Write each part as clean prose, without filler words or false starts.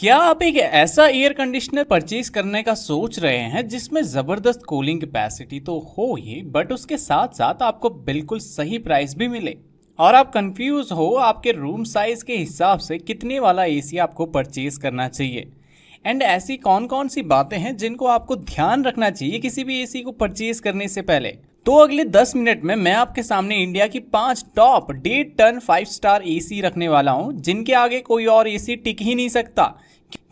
क्या आप एक ऐसा एयर कंडीशनर परचेज करने का सोच रहे हैं जिसमें ज़बरदस्त कूलिंग कैपेसिटी तो हो ही बट उसके साथ साथ आपको बिल्कुल सही प्राइस भी मिले और आप कंफ्यूज हो आपके रूम साइज के हिसाब से कितने वाला एसी आपको परचेज करना चाहिए। एंड ऐसी कौन कौन सी बातें हैं जिनको आपको ध्यान रखना चाहिए किसी भी एसी को परचेज करने से पहले, तो अगले 10 मिनट में मैं आपके सामने इंडिया की 5 टॉप 1.5 टन 5 स्टार एसी रखने वाला हूं जिनके आगे कोई और एसी टिक ही नहीं सकता,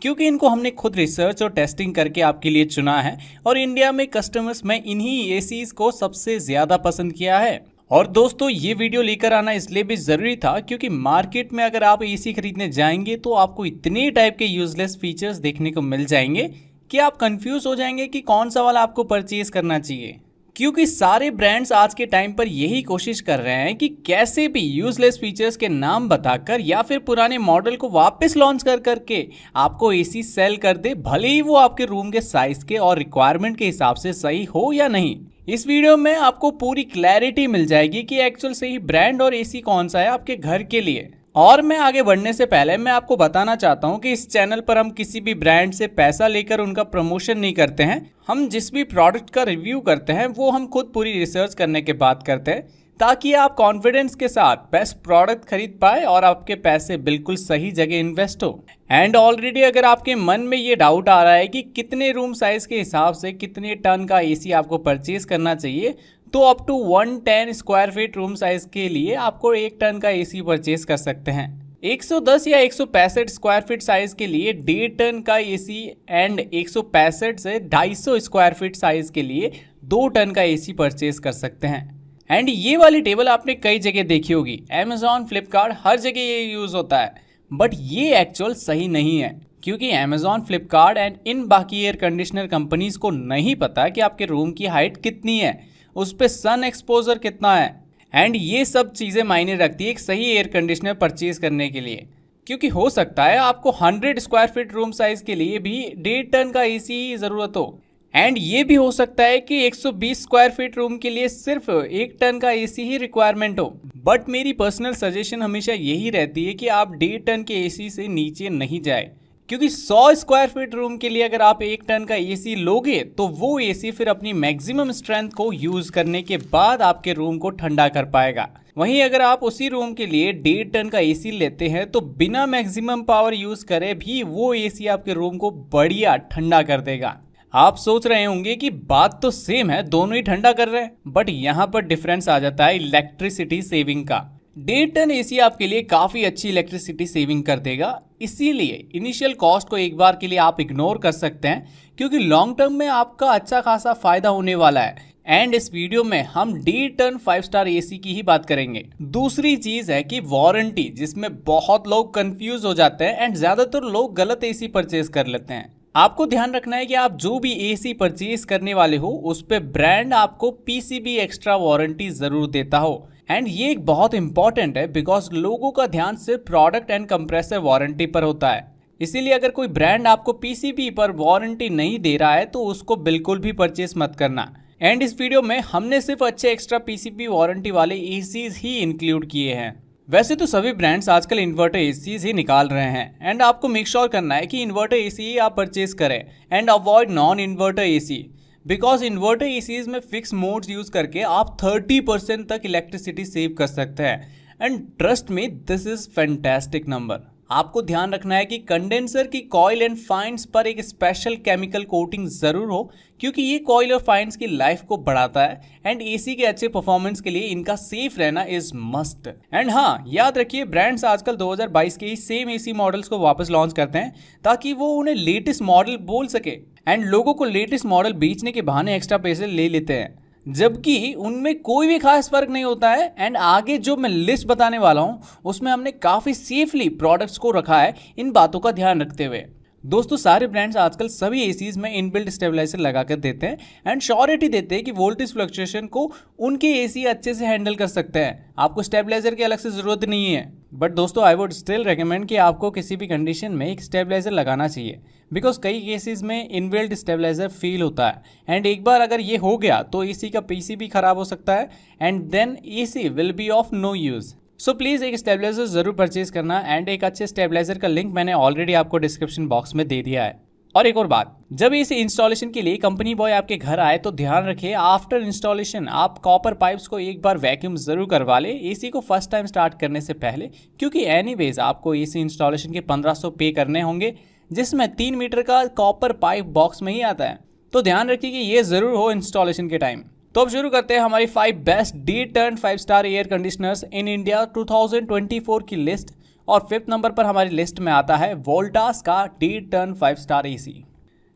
क्योंकि इनको हमने खुद रिसर्च और टेस्टिंग करके आपके लिए चुना है और इंडिया में कस्टमर्स में इन्हीं एसीज को सबसे ज्यादा पसंद किया है। और दोस्तों ये वीडियो लेकर आना इसलिए भी जरूरी था क्योंकि मार्केट में अगर आप एसी खरीदने जाएंगे तो आपको इतने टाइप के यूजलेस फीचर्स देखने को मिल जाएंगे कि आप कंफ्यूज हो जाएंगे कि कौन सा वाला आपको परचेज करना चाहिए, क्योंकि सारे ब्रांड्स आज के टाइम पर यही कोशिश कर रहे हैं कि कैसे भी यूजलेस फीचर्स के नाम बताकर या फिर पुराने मॉडल को वापस लॉन्च कर करके आपको एसी सेल कर दे, भले ही वो आपके रूम के साइज के और रिक्वायरमेंट के हिसाब से सही हो या नहीं। इस वीडियो में आपको पूरी क्लैरिटी मिल जाएगी कि एक्चुअल सही ब्रांड और एसी कौन सा है आपके घर के लिए। और मैं आगे बढ़ने से पहले मैं आपको बताना चाहता हूं कि इस चैनल पर हम किसी भी ब्रांड से पैसा लेकर उनका प्रमोशन नहीं करते हैं। हम जिस भी प्रोडक्ट का रिव्यू करते हैं वो हम खुद पूरी रिसर्च करने के बाद करते हैं ताकि आप कॉन्फिडेंस के साथ बेस्ट प्रोडक्ट खरीद पाए और आपके पैसे बिल्कुल सही जगह इन्वेस्ट हो। एंड ऑलरेडी अगर आपके मन में ये डाउट आ रहा है कि कितने रूम साइज के हिसाब से कितने टन का एसी आपको परचेज करना चाहिए, तो up to 110 square feet room size के लिए आपको 1 टन का एसी परचेज कर सकते हैं। 110 या 165 स्क्वायर फीट साइज के लिए 1.5 टन का एसी एंड 165 से 250 स्क्वायर फीट साइज के लिए 2 टन का एसी परचेज कर सकते हैं। एंड ये वाली टेबल आपने कई जगह देखी होगी, Amazon, फ्लिपकार्ट, हर जगह ये यूज होता है, बट ये एक्चुअल सही नहीं है क्योंकि Amazon, फ्लिपकार्ट एंड इन बाकी एयर कंडीशनर कंपनीज को नहीं पता कि आपके रूम की हाइट कितनी है, उस पे सन एक्सपोजर कितना है, एंड ये सब चीज़ें मायने रखती है एक सही एयर कंडीशनर परचेज करने के लिए। क्योंकि हो सकता है आपको 100 स्क्वायर फीट रूम साइज के लिए भी 1.5 टन का एसी ही ज़रूरत हो, एंड ये भी हो सकता है कि 120 स्क्वायर फीट रूम के लिए सिर्फ 1 टन का एसी ही रिक्वायरमेंट हो। बट मेरी पर्सनल सजेशन हमेशा यही रहती है कि आप 1.5 टन के एसी से नीचे नहीं जाए, क्योंकि 100 स्क्वायर फीट रूम के लिए अगर आप 1 टन का एसी लोगे तो वो एसी फिर अपनी मैक्सिमम स्ट्रेंथ को यूज करने के बाद आपके रूम को ठंडा कर पाएगा। वहीं अगर आप उसी रूम के लिए 1.5 टन का एसी लेते हैं तो बिना मैक्सिमम पावर यूज करे भी वो एसी आपके रूम को बढ़िया ठंडा कर देगा। आप सोच रहे होंगे कि बात तो सेम है, दोनों ही ठंडा कर रहे हैं, बट यहाँ पर डिफरेंस आ जाता है इलेक्ट्रिसिटी सेविंग का। 1.5 टन एसी आपके लिए काफ़ी अच्छी इलेक्ट्रिसिटी सेविंग कर देगा, इसीलिए इनिशियल कॉस्ट को एक बार के लिए आप इग्नोर कर सकते हैं क्योंकि लॉन्ग टर्म में आपका अच्छा खासा फायदा होने वाला है। एंड इस वीडियो में हम 1.5 टन 5 स्टार एसी की ही बात करेंगे। दूसरी चीज है कि वारंटी, जिसमें बहुत लोग कंफ्यूज हो जाते हैं एंड ज्यादातर लोग गलत एसी परचेज कर लेते हैं। आपको ध्यान रखना है कि आप जो भी एसी परचेज करने वाले हो उस पे ब्रांड आपको पीसीबी एक्स्ट्रा वारंटी जरूर देता हो, एंड ये एक बहुत इंपॉर्टेंट है बिकॉज लोगों का ध्यान सिर्फ प्रोडक्ट एंड कंप्रेसर वारंटी पर होता है। इसीलिए अगर कोई ब्रांड आपको पीसीबी पर वारंटी नहीं दे रहा है तो उसको बिल्कुल भी परचेज मत करना। एंड इस वीडियो में हमने सिर्फ अच्छे एक्स्ट्रा पीसीबी वारंटी वाले एसीज ही इंक्लूड किए हैं। वैसे तो सभी ब्रांड्स आजकल इन्वर्टर एसीज ही निकाल रहे हैं एंड आपको मेक श्योर करना है कि इन्वर्टर एसी ही आप परचेज करें and avoid non inverter AC, because inverter ACs में फिक्स मोड्स यूज करके आप 30% तक इलेक्ट्रिसिटी सेव कर सकते हैं। And trust me, this is fantastic number. आपको ध्यान रखना है कि कंडेंसर की कॉइल एंड फाइंस पर एक स्पेशल केमिकल कोटिंग जरूर हो क्योंकि ये कॉइल और फाइंस की लाइफ को बढ़ाता है एंड एसी के अच्छे परफॉर्मेंस के लिए इनका सेफ रहना इज मस्ट। एंड हाँ, याद रखिए ब्रांड्स आजकल 2022 के ही सेम एसी मॉडल्स को वापस लॉन्च करते हैं ताकि वो उन्हें लेटेस्ट मॉडल बोल सके, एंड लोगों को लेटेस्ट मॉडल बेचने के बहाने एक्स्ट्रा पैसे ले लेते हैं जबकि उनमें कोई भी खास फर्क नहीं होता है। एंड आगे जो मैं लिस्ट बताने वाला हूं उसमें हमने काफी सेफली प्रोडक्ट्स को रखा है इन बातों का ध्यान रखते हुए। दोस्तों सारे ब्रांड्स आजकल सभी एसीज में इनबिल्ट स्टेबलाइजर लगा कर देते हैं एंड श्योरिटी देते हैं कि वोल्टेज फ्लक्चुएशन को उनके एसी अच्छे से हैंडल कर सकते हैं। आपको स्टेबलाइजर की अलग से जरूरत नहीं है, बट दोस्तों आई वुड स्टिल रेकमेंड कि आपको किसी भी कंडीशन में एक स्टेबलाइजर लगाना चाहिए बिकॉज कई केसेस में इनबिल्ट स्टेबलाइजर फील होता है एंड एक बार अगर ये हो गया तो एसी का पीसीबी खराब हो सकता है and then AC will be of no use. So please एक स्टेबलाइजर ज़रूर परचेज करना एंड एक अच्छे स्टेबलाइजर का लिंक मैंने ऑलरेडी आपको डिस्क्रिप्शन बॉक्स में दे दिया है। और एक और बात, जब इस इंस्टॉलेशन के लिए कंपनी बॉय आपके घर आए तो ध्यान रखिए आफ्टर इंस्टॉलेशन आप कॉपर पाइप्स को एक बार वैक्यूम ज़रूर करवा ले एसी को फर्स्ट टाइम स्टार्ट करने से पहले, क्योंकि एनीवेज आपको एसी इंस्टॉलेशन के 1500 पे करने होंगे जिसमें 3 मीटर का कॉपर पाइप बॉक्स में ही आता है। तो ध्यान रखिए कि ये ज़रूर हो इंस्टॉलेशन के टाइम। तो अब शुरू करते हैं हमारी 5 best D turn 5 star air conditioners in India 2024 की लिस्ट। और 5th नंबर पर हमारी लिस्ट में आता है वोल्टास का डी टर्न 5 स्टार एसी,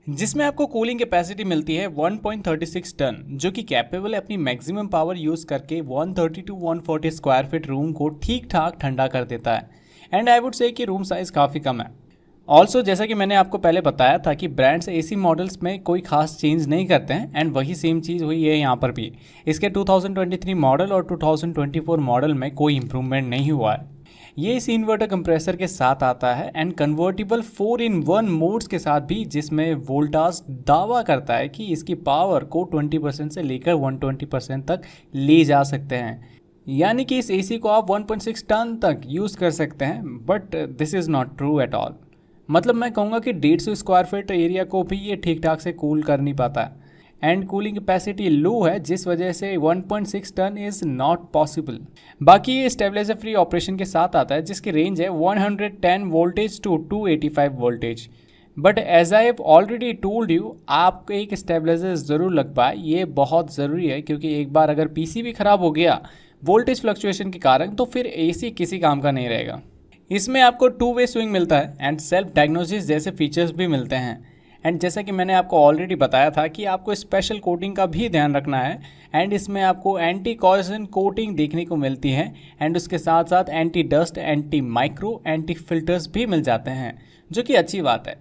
जिसमें आपको कूलिंग कैपेसिटी मिलती है 1.36 टन, जो कि कैपेबल है अपनी मैक्सिमम पावर यूज़ करके 130 to 140 स्क्वायर फीट रूम को ठीक ठाक ठंडा कर देता है। एंड आई वुड से कि रूम साइज़ काफ़ी कम है। ऑल्सो जैसा कि मैंने आपको पहले बताया था कि ब्रांड्स एसी मॉडल्स में कोई खास चेंज नहीं करते हैं एंड वही सेम चीज़ हुई है यहाँ पर भी। इसके 2023 मॉडल और 2024 मॉडल में कोई इम्प्रूवमेंट नहीं हुआ है। ये इस इन्वर्टर कंप्रेसर के साथ आता है एंड कन्वर्टिबल 4-in-1 मोड्स के साथ भी, जिसमें वोल्टास दावा करता है कि इसकी पावर को 20% से लेकर 120% तक ले जा सकते हैं। यानी कि इस एसी को आप 1.6 टन तक यूज़ कर सकते हैं, but this is not true at all. मतलब मैं कहूँगा कि 150 स्क्वायर फीट एरिया को भी ये ठीक ठाक से कूल कर नहीं पाता है एंड कूलिंग कैपेसिटी लो है, जिस वजह से 1.6 टन इज़ नॉट पॉसिबल। बाकी ये स्टेबलाइजर फ्री ऑपरेशन के साथ आता है, जिसकी रेंज है 110 voltage to 285 voltage. But as I have already told you, आपको एक स्टेबलाइजर ज़रूर लग पाए, ये बहुत ज़रूरी है, क्योंकि एक बार अगर पीसी भी ख़राब हो गया वोल्टेज फ्लक्चुएशन के कारण तो फिर एसी किसी काम का नहीं रहेगा। इसमें आपको 2-वे स्विंग मिलता है एंड सेल्फ डायग्नोसिस जैसे फीचर्स भी मिलते हैं। एंड जैसा कि मैंने आपको ऑलरेडी बताया था कि आपको स्पेशल कोटिंग का भी ध्यान रखना है एंड इसमें आपको एंटी कॉर्जन कोटिंग देखने को मिलती है एंड उसके साथ साथ anti dust, anti micro, anti filters भी मिल जाते हैं, जो कि अच्छी बात है।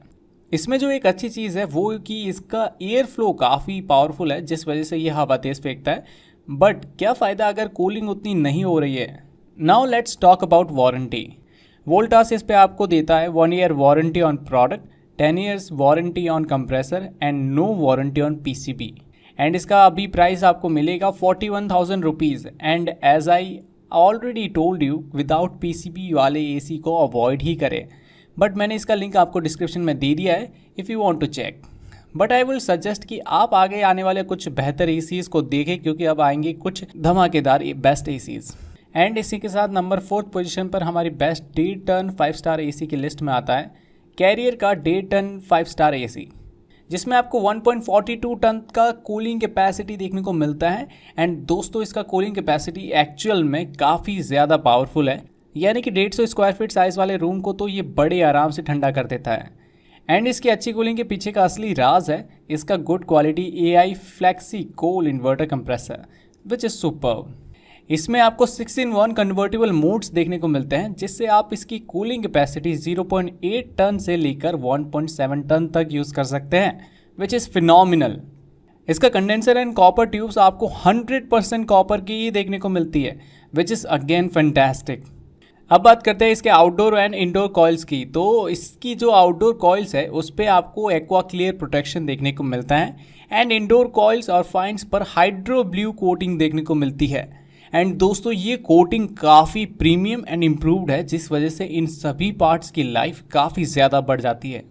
इसमें जो एक अच्छी चीज़ है वो कि इसका एयर फ्लो काफ़ी पावरफुल है, जिस वजह से ये हवा तेज़ फेंकता है। बट क्या फ़ायदा अगर कूलिंग उतनी नहीं हो रही है। Now let's talk about warranty. Voltas इस पे आपको देता है 1 year warranty on product, 10 years warranty on compressor and no warranty on PCB. And इसका अभी प्राइस आपको मिलेगा 41,000 rupees. And as I already told you, without PCB वाले एसी को अवॉइड ही करें। बट मैंने इसका लिंक आपको डिस्क्रिप्शन में दे दिया है if you want to check. But I will suggest कि आप आगे आने वाले कुछ बेहतर एसीज़ को देखें, क्योंकि अब आएंगे कुछ धमाकेदार बेस्ट एसीज़। एंड इसी के साथ नंबर 4th पोजीशन पर हमारी best D turn 5 star AC की लिस्ट में आता है कैरियर का डी टर्न 5 स्टार एसी, जिसमें आपको 1.42 टन का कूलिंग कैपेसिटी देखने को मिलता है। एंड दोस्तों इसका कूलिंग कैपेसिटी एक्चुअल में काफ़ी ज़्यादा पावरफुल है, यानी कि 150 स्क्वायर फीट साइज़ वाले रूम को तो ये बड़े आराम से ठंडा कर देता है। एंड इसकी अच्छी कूलिंग के पीछे का असली राज है इसका good quality AI flexi cool inverter compressor, which is superb. इसमें आपको 6-in-1 कन्वर्टेबल मोड्स देखने को मिलते हैं, जिससे आप इसकी कूलिंग कैपेसिटी 0.8 टन से लेकर 1.7 टन तक यूज़ कर सकते हैं, विच इज़ फिनोमिनल। इसका कंडेंसर एंड कॉपर ट्यूब्स आपको 100% कॉपर की ही देखने को मिलती है, विच इज़ अगेन फैंटास्टिक। अब बात करते हैं इसके आउटडोर एंड इंडोर कॉइल्स की। तो इसकी जो आउटडोर कॉइल्स है उस पर आपको एक्वा क्लियर प्रोटेक्शन देखने को मिलता है एंड इंडोर कॉइल्स और फाइन्स पर हाइड्रो ब्लू कोटिंग देखने को मिलती है। एंड दोस्तों ये कोटिंग काफ़ी प्रीमियम एंड इम्प्रूव्ड है, जिस वजह से इन सभी पार्ट्स की लाइफ काफ़ी ज़्यादा बढ़ जाती है।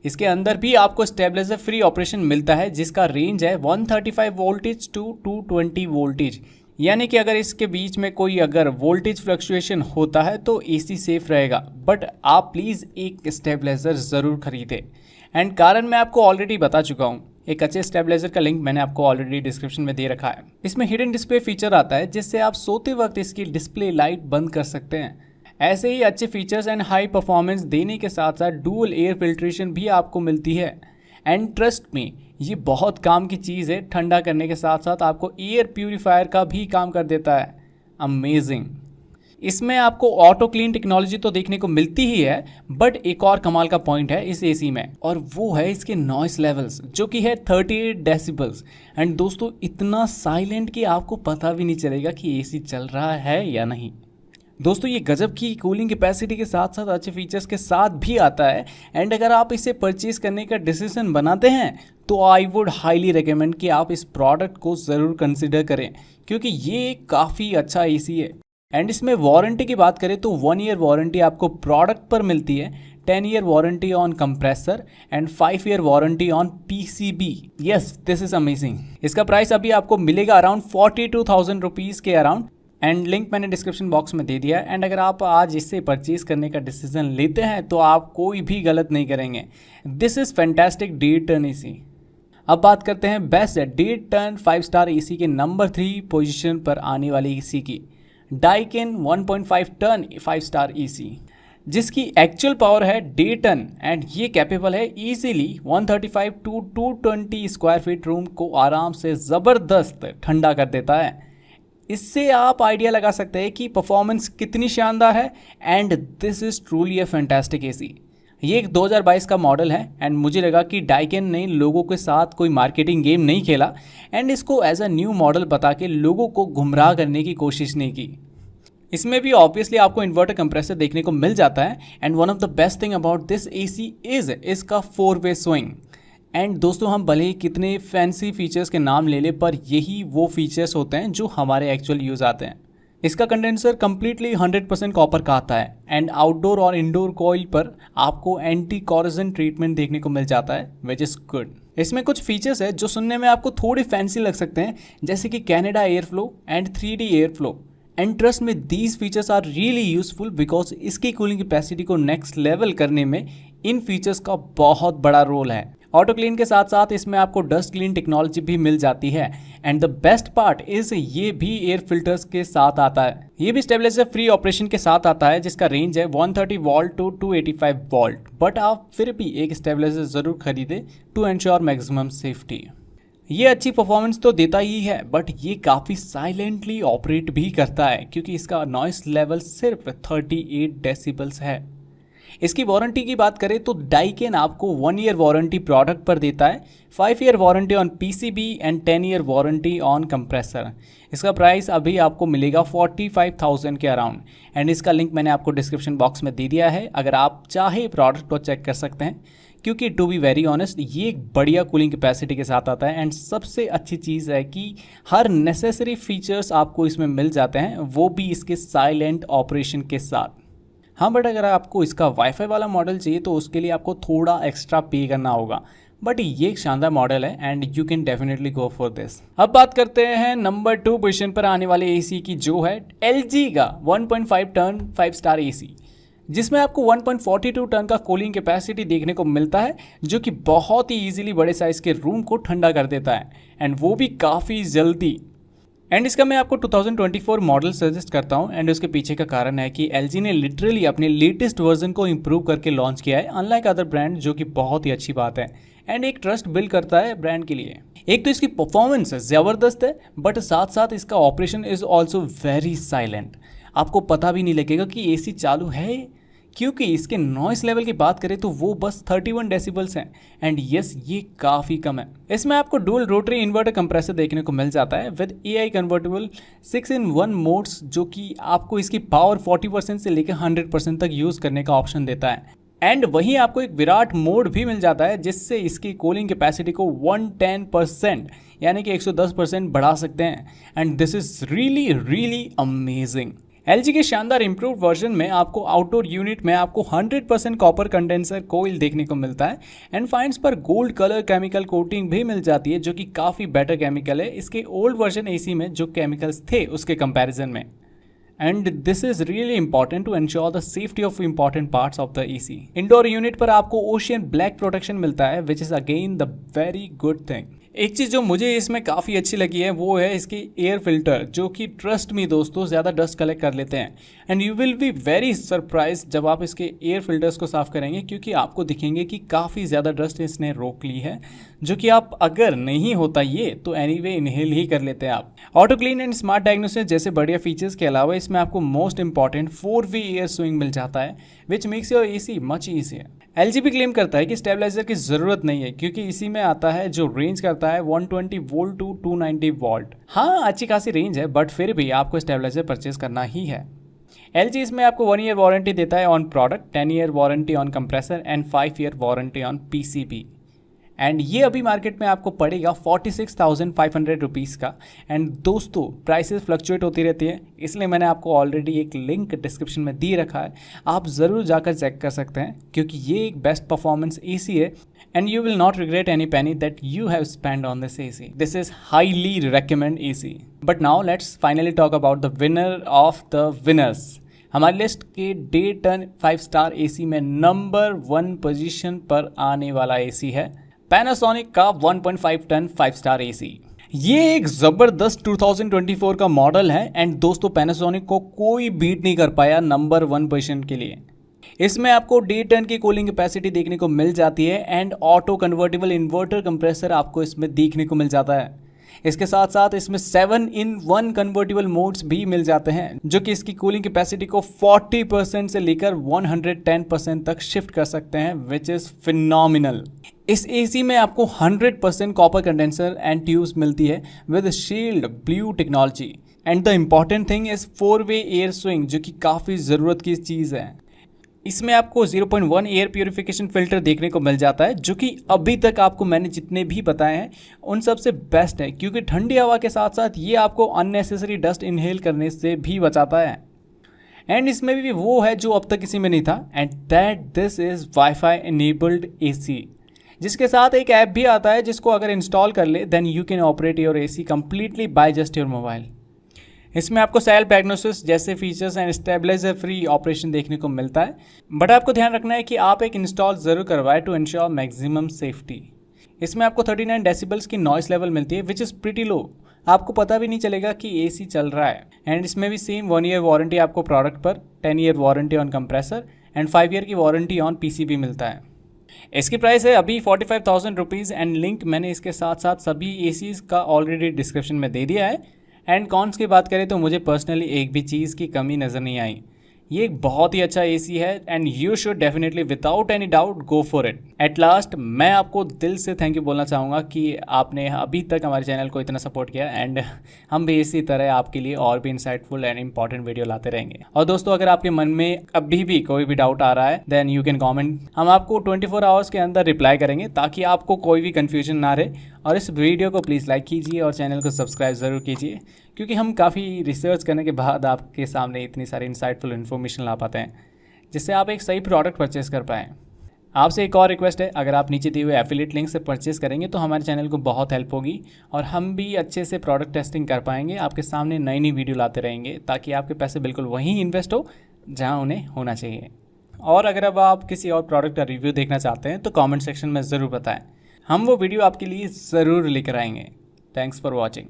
इसके अंदर भी आपको स्टेबलाइजर फ्री ऑपरेशन मिलता है, जिसका रेंज है 135 वोल्टेज टू 220 वोल्टेज। यानी कि अगर इसके बीच में कोई अगर वोल्टेज फ्लक्चुएशन होता है तो एसी सेफ रहेगा। बट आप प्लीज़ एक स्टेबलाइजर ज़रूर खरीदें। एंड कारण मैं आपको ऑलरेडी बता चुका हूँ। एक अच्छे स्टेबलाइजर का लिंक मैंने आपको ऑलरेडी डिस्क्रिप्शन में दे रखा है। इसमें हिडन डिस्प्ले फीचर आता है, जिससे आप सोते वक्त इसकी डिस्प्ले लाइट बंद कर सकते हैं। ऐसे ही अच्छे फीचर्स एंड हाई परफॉर्मेंस देने के साथ साथ डुअल एयर फिल्ट्रेशन भी आपको मिलती है। एंड ट्रस्ट में ये बहुत काम की चीज़ है, ठंडा करने के साथ साथ आपको एयर प्यूरीफायर का भी काम कर देता है। अमेजिंग। इसमें आपको ऑटो क्लीन टेक्नोलॉजी तो देखने को मिलती ही है, बट एक और कमाल का पॉइंट है इस एसी में, और वो है इसके नॉइस लेवल्स, जो कि है 38 डेसिबल्स। एंड दोस्तों इतना साइलेंट कि आपको पता भी नहीं चलेगा कि एसी चल रहा है या नहीं। दोस्तों ये गजब की कूलिंग कैपेसिटी के साथ साथ अच्छे फीचर्स के साथ भी आता है। एंड अगर आप इसे परचेज करने का डिसीजन बनाते हैं तो आई वुड हाईली रिकमेंड कि आप इस प्रोडक्ट को ज़रूर कंसिडर करें, क्योंकि ये काफ़ी अच्छा एसी है। एंड इसमें वारंटी की बात करें तो 1 ईयर वारंटी आपको प्रोडक्ट पर मिलती है, 10 year warranty on compressor and 5 year warranty on PCB. Yes, this is amazing. इसका प्राइस अभी आपको मिलेगा अराउंड 42,000 रुपीज़ के अराउंड, एंड लिंक मैंने डिस्क्रिप्शन बॉक्स में दे दिया है। एंड अगर आप आज इससे परचेज करने का डिसीजन लेते हैं तो आप कोई भी गलत नहीं करेंगे। This is fantastic D turn AC. अब बात करते हैं best D turn 5 star AC के नंबर 3 पोजीशन पर आने वाली एसी की, डाइकिन 1.5 टन 5 स्टार एसी, जिसकी एक्चुअल पावर है डी टन एंड ये कैपेबल है इजीली 135 टू 220 स्क्वायर फीट रूम को आराम से ज़बरदस्त ठंडा कर देता है। इससे आप आइडिया लगा सकते हैं कि परफॉर्मेंस कितनी शानदार है। And this is truly a fantastic AC. ये एक 2022 का मॉडल है एंड मुझे लगा कि डाइकिन ने लोगों के साथ कोई मार्केटिंग गेम नहीं खेला एंड इसको एज अ न्यू मॉडल बता के लोगों को गुमराह करने की कोशिश नहीं की। इसमें भी ऑब्वियसली आपको इन्वर्टर कंप्रेसर देखने को मिल जाता है and one of the best thing about this AC is इसका 4-वे स्विंग। एंड दोस्तों, हम भले ही कितने फैंसी फीचर्स के नाम ले लें पर यही वो फीचर्स होते हैं जो हमारे एक्चुअल यूज़ आते हैं। इसका कंडेंसर कम्प्लीटली 100% कॉपर का आता है एंड आउटडोर और इंडोर कॉइल पर आपको एंटी कॉरोजन ट्रीटमेंट देखने को मिल जाता है, विच इज़ गुड। इसमें कुछ फीचर्स है जो सुनने में आपको थोड़े फैंसी लग सकते हैं, जैसे कि Canada air flow and 3D air flow. And trust में these features are really useful because इसकी कूलिंग कैपेसिटी को नेक्स्ट लेवल करने में इन फीचर्स का बहुत बड़ा रोल है। ऑटो क्लीन के साथ साथ इसमें आपको डस्ट क्लीन टेक्नोलॉजी भी मिल जाती है and the best part is ये भी एयर फिल्टर्स के साथ आता है। ये भी स्टेबलाइजर फ्री ऑपरेशन के साथ आता है जिसका रेंज है 130 वोल्ट टू 285 वोल्ट। बट आप फिर भी एक स्टेबलाइजर जरूर खरीदें टू एंश्योर मैक्सिमम सेफ्टी। ये अच्छी परफॉर्मेंस तो देता ही है बट ये काफ़ी साइलेंटली ऑपरेट भी करता है क्योंकि इसका नॉइस लेवल सिर्फ 38 डेसिबल्स है। इसकी वारंटी की बात करें तो डाइकिन आपको 1 ईयर वारंटी प्रोडक्ट पर देता है, 5 year warranty on PCB and 10 year warranty on compressor. इसका प्राइस अभी आपको मिलेगा 45,000 के अराउंड एंड इसका लिंक मैंने आपको डिस्क्रिप्शन बॉक्स में दे दिया है। अगर आप चाहे प्रोडक्ट को चेक कर सकते हैं क्योंकि टू बी वेरी ऑनेस्ट ये एक बढ़िया कूलिंग कैपेसिटी के साथ आता है एंड सबसे अच्छी चीज़ है कि हर नेसेसरी फीचर्स आपको इसमें मिल जाते हैं, वो भी इसके साइलेंट ऑपरेशन के साथ। हाँ, बट अगर आपको इसका वाईफाई वाला मॉडल चाहिए तो उसके लिए आपको थोड़ा एक्स्ट्रा पे करना होगा, बट ये एक शानदार मॉडल है and you can definitely go for this. अब बात करते हैं नंबर 2 पोजीशन पर आने वाले एसी की, जो है LG का 1.5 टन 5 स्टार एसी, जिसमें आपको 1.42 टन का कूलिंग कैपेसिटी देखने को मिलता है जो कि बहुत ही ईजिली बड़े साइज़ के रूम को ठंडा कर देता है एंड वो भी काफ़ी जल्दी। एंड इसका मैं आपको 2024 मॉडल सजेस्ट करता हूं एंड उसके पीछे का कारण है कि LG ने लिटरली अपने लेटेस्ट वर्जन को इंप्रूव करके लॉन्च किया है अनलाइक अदर ब्रांड, जो कि बहुत ही अच्छी बात है एंड एक ट्रस्ट बिल्ड करता है ब्रांड के लिए। एक तो इसकी परफॉर्मेंस ज़बरदस्त है बट साथ साथ इसका operation is also very silent. आपको पता भी नहीं लगेगा कि एसी चालू है क्योंकि इसके नॉइस लेवल की बात करें तो वो बस 31 डेसिबल्स हैं एंड यस, ये काफ़ी कम है। इसमें आपको डुअल रोटरी इन्वर्टर कंप्रेसर देखने को मिल जाता है with AI convertible 6-in-1 modes, जो कि आपको इसकी पावर 40% से लेकर 100% तक यूज़ करने का ऑप्शन देता है। एंड वहीं आपको एक विराट मोड भी मिल जाता है जिससे इसकी कूलिंग कैपेसिटी को 110% यानी कि 110% बढ़ा सकते हैं and this is really amazing. LG के शानदार इम्प्रूव वर्जन में आपको आउटडोर यूनिट में आपको 100% कॉपर कंडेंसर कोइल देखने को मिलता है एंड फाइंस पर गोल्ड कलर केमिकल कोटिंग भी मिल जाती है जो कि काफ़ी बेटर केमिकल है इसके ओल्ड वर्जन एसी में जो केमिकल्स थे उसके कंपैरिजन में। And this is really important to ensure the safety of important parts of the AC. Indoor unit पर आपको ओशियन ब्लैक प्रोटेक्शन मिलता है which is again the very good thing. एक चीज़ जो मुझे इसमें काफ़ी अच्छी लगी है वो है इसकी एयर फिल्टर, जो कि ट्रस्ट मी दोस्तों ज़्यादा डस्ट कलेक्ट कर लेते हैं and you will be very surprise जब आप इसके एयर फिल्टर्स को साफ़ करेंगे क्योंकि आपको दिखेंगे कि काफ़ी ज़्यादा डस्ट इसने रोक ली है, जो कि आप अगर नहीं होता ये तो एनीवे इनहेल ही कर लेते हैं आप। Auto clean and smart diagnosis जैसे बढ़िया फीचर्स के अलावा इसमें आपको मोस्ट इंपॉर्टेंट 4-वे एयर स्विंग मिल जाता है which makes your AC much easier. LG भी क्लेम करता है कि स्टेबलाइजर की ज़रूरत नहीं है क्योंकि इसी में आता है जो रेंज करता है 120 वोल्ट टू 290 वोल्ट। हाँ, अच्छी खासी रेंज है बट फिर भी आपको स्टेबलाइजर परचेज करना ही है। LG इसमें आपको 1 ईयर वारंटी देता है on product, 10 year warranty on compressor and 5 year warranty on PCB। And ये अभी मार्केट में आपको पड़ेगा 46,500 रुपीज़ का। एंड दोस्तों प्राइसेस फ्लक्चुएट होती रहती है, इसलिए मैंने आपको ऑलरेडी एक लिंक डिस्क्रिप्शन में दे रखा है, आप ज़रूर जाकर चेक कर सकते हैं क्योंकि ये एक बेस्ट परफॉर्मेंस एसी है and you will not regret any Penney that you have spend on this AC. This is highly recommend AC. But now let's finally talk about the winner of the winners. हमारी list के Dayton 5 star AC में number 1 position पर आने वाला AC है Panasonic का 1.5 ton 5 star AC. ये एक ज़बरदस्त 2024 का मॉडल है एंड दोस्तों पैनासोनिक को कोई बीट नहीं कर पाया नंबर 1 पोजीशन के लिए। इसमें आपको Dayton की कूलिंग कैपेसिटी देखने को मिल जाती है and auto convertible inverter compressor आपको इसमें देखने को मिल जाता है। इसके साथ साथ इसमें 7-in-1 कन्वर्टेबल मोड्स भी मिल जाते हैं जो कि इसकी कूलिंग कैपेसिटी को 40% से लेकर 110% तक शिफ्ट कर सकते हैं, विच इज़ फिनोमिनल। इस एसी में आपको 100% कॉपर कंडेंसर एंड ट्यूब्स मिलती है with shield blue technology and the important thing is 4-वे एयर स्विंग जो कि काफ़ी ज़रूरत की चीज़ है। इसमें आपको 0.1 एयर प्योरीफिकेशन फिल्टर देखने को मिल जाता है जो कि अभी तक आपको मैंने जितने भी बताए हैं उन सबसे बेस्ट है क्योंकि ठंडी हवा के साथ साथ ये आपको अननेसेसरी डस्ट इनहेल करने से भी बचाता है। एंड इसमें भी वो है जो अब तक किसी में नहीं था and that this is wifi enabled AC, जिसके साथ एक ऐप भी आता है जिसको अगर इंस्टॉल कर ले then you can operate your AC completely by just your mobile. इसमें आपको सेल्फ डायग्नोसिस जैसे features and stabiliser free operation देखने को मिलता है, बट आपको ध्यान रखना है कि आप एक इंस्टॉल ज़रूर करवाएं टू इंश्योर मैक्सिमम सेफ्टी। इसमें आपको 39 डेसिबल्स की नॉइस लेवल मिलती है विच इज़ प्रीटी लो, आपको पता भी नहीं चलेगा कि एसी चल रहा है। एंड इसमें भी सेम 1 ईयर वारंटी आपको प्रोडक्ट पर, 10 year warranty on compressor and 5 year की वारंटी ऑन पीसीबी मिलता है। इसकी प्राइस है अभी 45,000 रुपीज़ एंड लिंक मैंने इसके साथ साथ सभी एसीज़ का ऑलरेडी डिस्क्रिप्शन में दे दिया है। एंड कॉन्स की बात करें तो मुझे पर्सनली एक भी चीज़ की कमी नज़र नहीं आई। ये एक बहुत ही अच्छा एसी है and you should definitely without any doubt go for it. At last मैं आपको दिल से थैंक यू बोलना चाहूँगा कि आपने अभी तक हमारे चैनल को इतना सपोर्ट किया एंड हम भी इसी तरह आपके लिए और भी इंसाइटफुल एंड इंपॉर्टेंट वीडियो लाते रहेंगे। और दोस्तों अगर आपके मन में अभी भी कोई भी डाउट आ रहा है देन यू कैन कॉमेंट, हम आपको 24 आवर्स के अंदर रिप्लाई करेंगे ताकि आपको कोई भी कन्फ्यूजन ना रहे। और इस वीडियो को प्लीज़ लाइक कीजिए और चैनल को सब्सक्राइब ज़रूर कीजिए क्योंकि हम काफ़ी रिसर्च करने के बाद आपके सामने इतनी सारी इंसाइटफुल इन्फॉर्मेशन ला पाते हैं जिससे आप एक सही प्रोडक्ट परचेस कर पाएँ। आपसे एक और रिक्वेस्ट है, अगर आप नीचे दिए हुए एफिलिएट लिंक से परचेस करेंगे तो हमारे चैनल को बहुत हेल्प होगी और हम भी अच्छे से प्रोडक्ट टेस्टिंग कर पाएंगे, आपके सामने नई नई वीडियो लाते रहेंगे ताकि आपके पैसे बिल्कुल वहीं इन्वेस्ट हो जहाँ उन्हें होना चाहिए। और अगर अब आप किसी और प्रोडक्ट का रिव्यू देखना चाहते हैं तो कॉमेंट सेक्शन में ज़रूर बताएँ, हम वो वीडियो आपके लिए ज़रूर लेकर आएंगे। Thanks for watching.